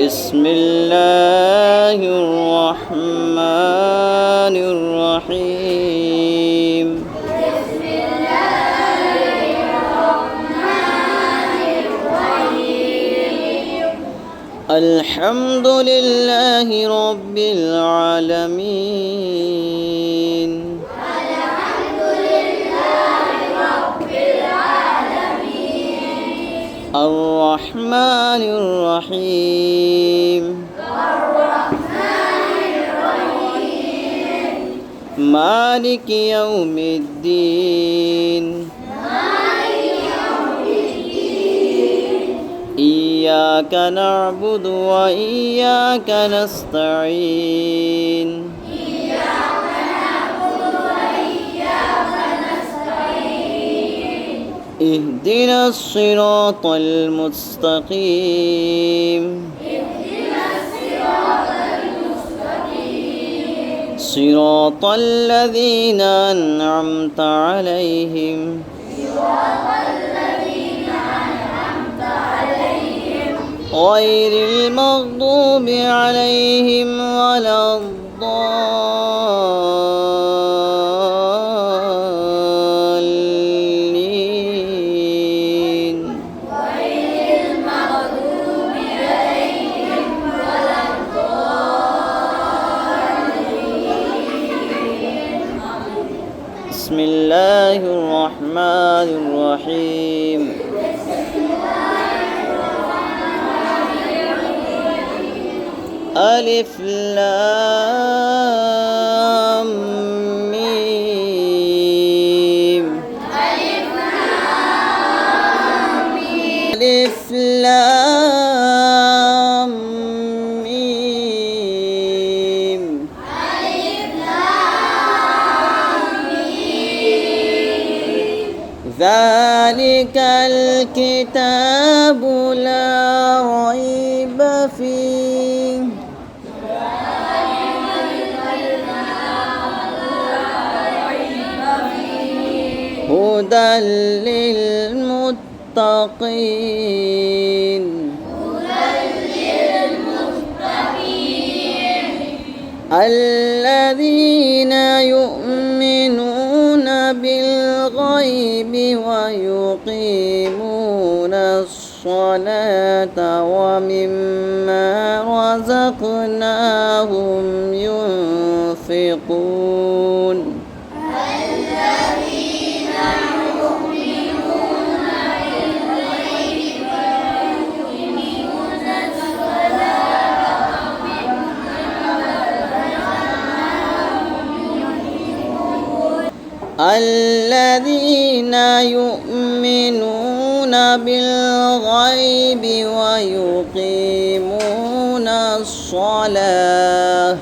بسم الله الرحمن الرحيم الحمد لله رب العالمين الرحمن الرحيم مالك يوم الدين إياك نعبد وإياك نستعين اهدنا الصراط المستقيم صراط الذين أنعمت عليهم غير المغضوب عليهم ولا الضالين بسم الله الرحمن الرحيم ألف لام ميم ألف لام ميم ذلك الكتاب لا ريب فيه هدى للمتقين الذين يؤمنون بالغيب ويقيمون الصلاة ومما رزقناهم ينفقون الذين يؤمنون بالغيب ويقيمون الصلاة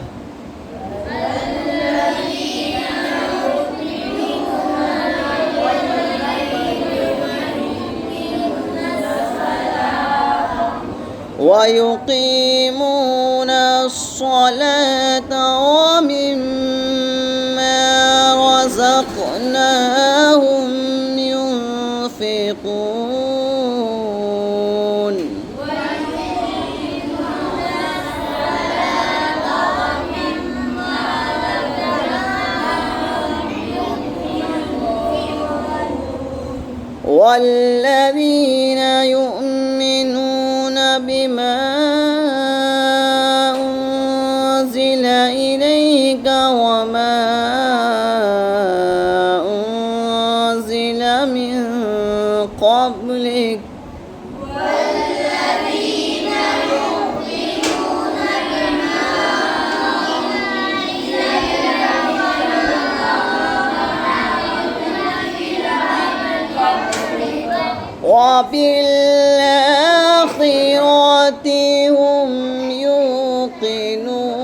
ومما رزقناهم ينفقون والذين يؤمنون بما أنزل إليك وما أنزل من قبلك والذين يؤمنون بما أنزل إليك وبالآخرة هم يوقنون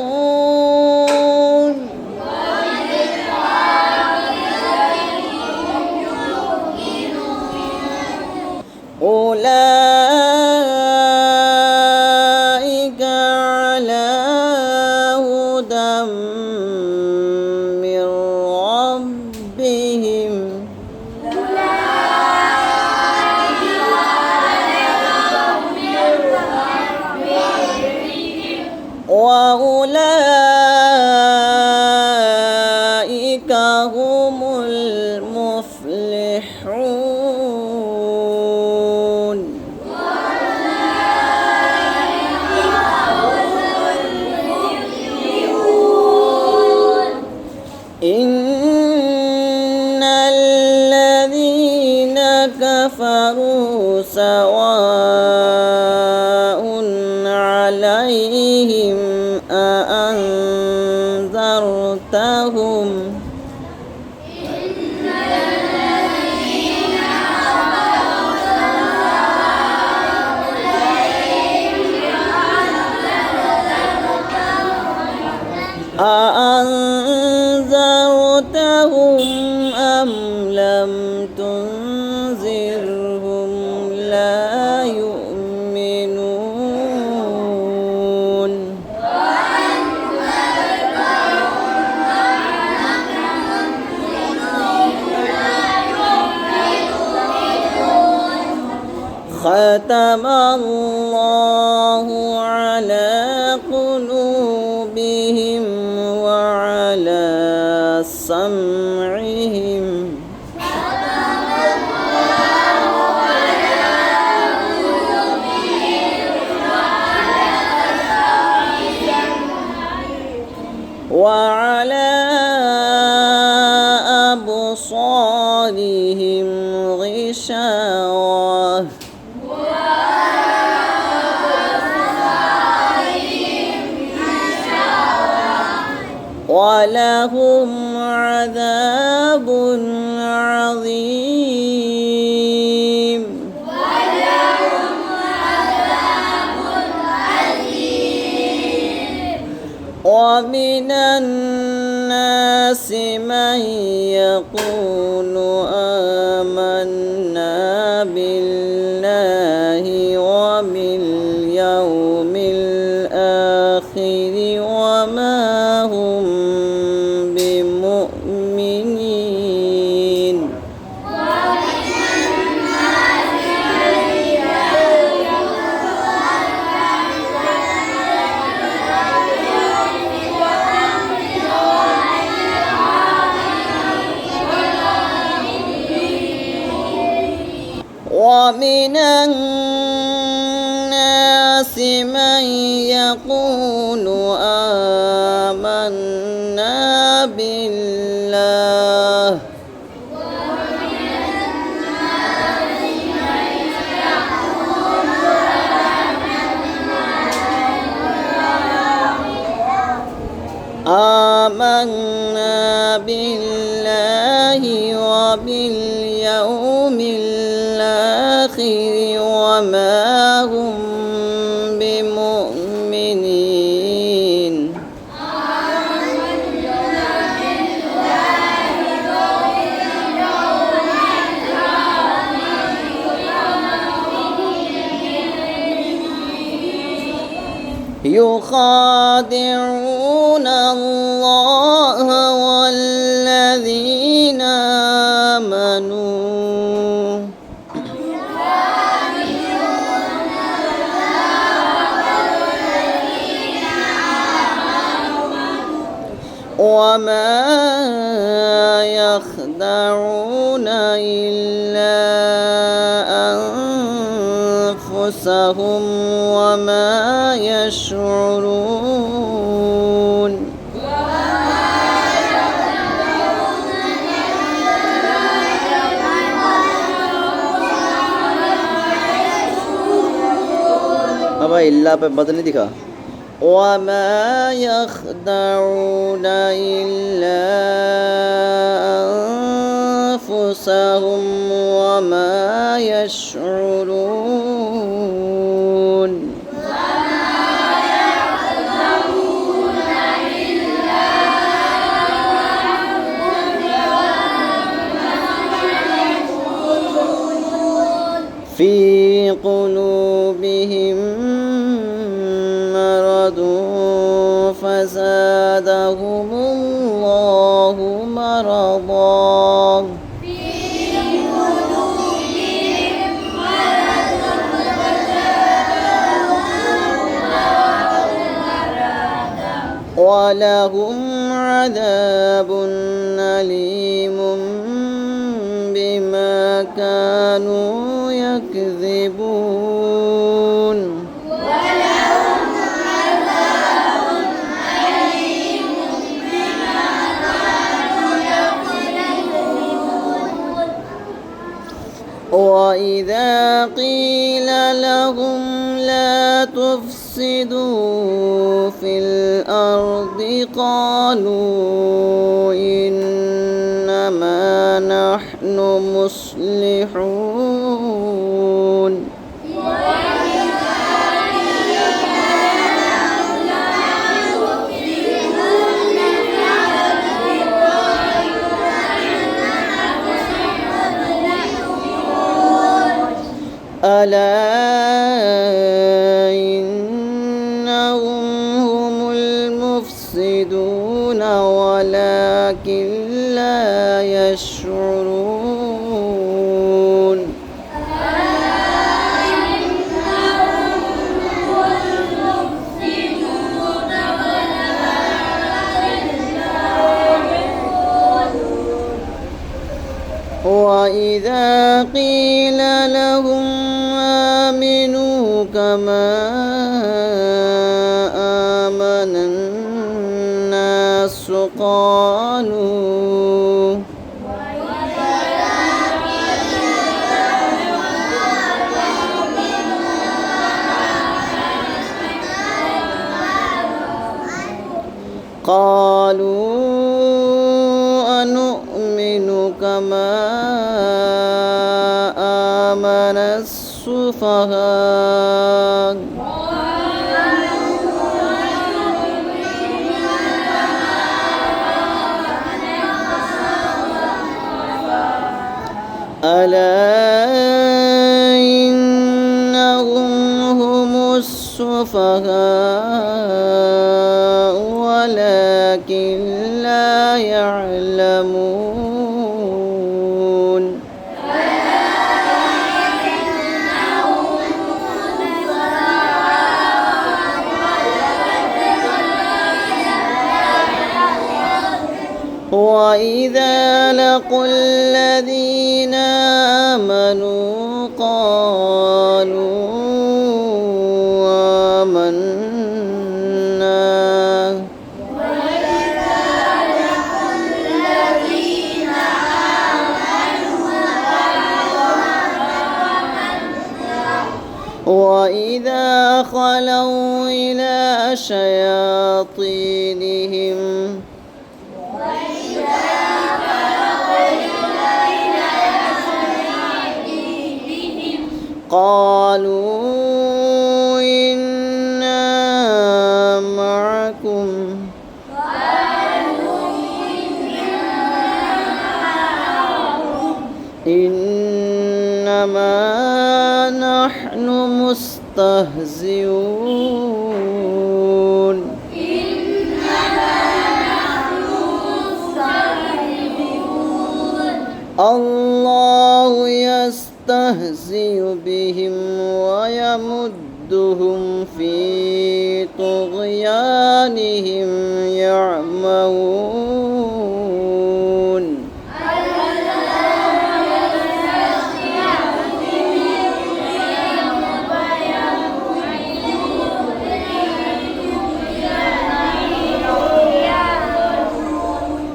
أولئك على هدى من ربهم كفروا سواء عليهم أأنذرتهم أأنذرتهم أم لم تنذرهم لا يؤمنون ختم الله على قلوبهم وعلى سمعهم وعلى أبصارهم غشاوة ولهم عذاب عظيم ومن الناس من يقول آمنا بالله وباليوم الآخر وما هم بمؤمنين ومن الناس من يقول آمنا بالله آمنا بالله وباليوم الآخر وما هم بمؤمنين يخادعون الله والذين آمنوا وما يخدعون إلا أنفسهم وما يشعرون अब इल्ला पे बद नहीं दिखा وما يخدعون إلا أنفسهم وما يشعرون في قلوبهم مرض فزادهم الله مرضا ولهم عذاب أليم بما كانوا يكذبون وإذا قيل لهم لا تفسدوا في الأرض قالوا إنما نحن مصلحون ألا إنهم هم المفسدون ولكن لا يشعرون وإذا قيل لهم آمنوا كما آمن الناس قالوا أنؤمن كما آمن السفهاء ألا إنهم هم السفهاء ولكن لا يعلمون وإذا لقوا الذين آمنوا قالوا آمنا وإذا خلوا إلى شياطينهم قالوا إنا معكم إنما نحن مستهزئون الله يستهزئ بهم ويمدهم في طغيانهم يعمهون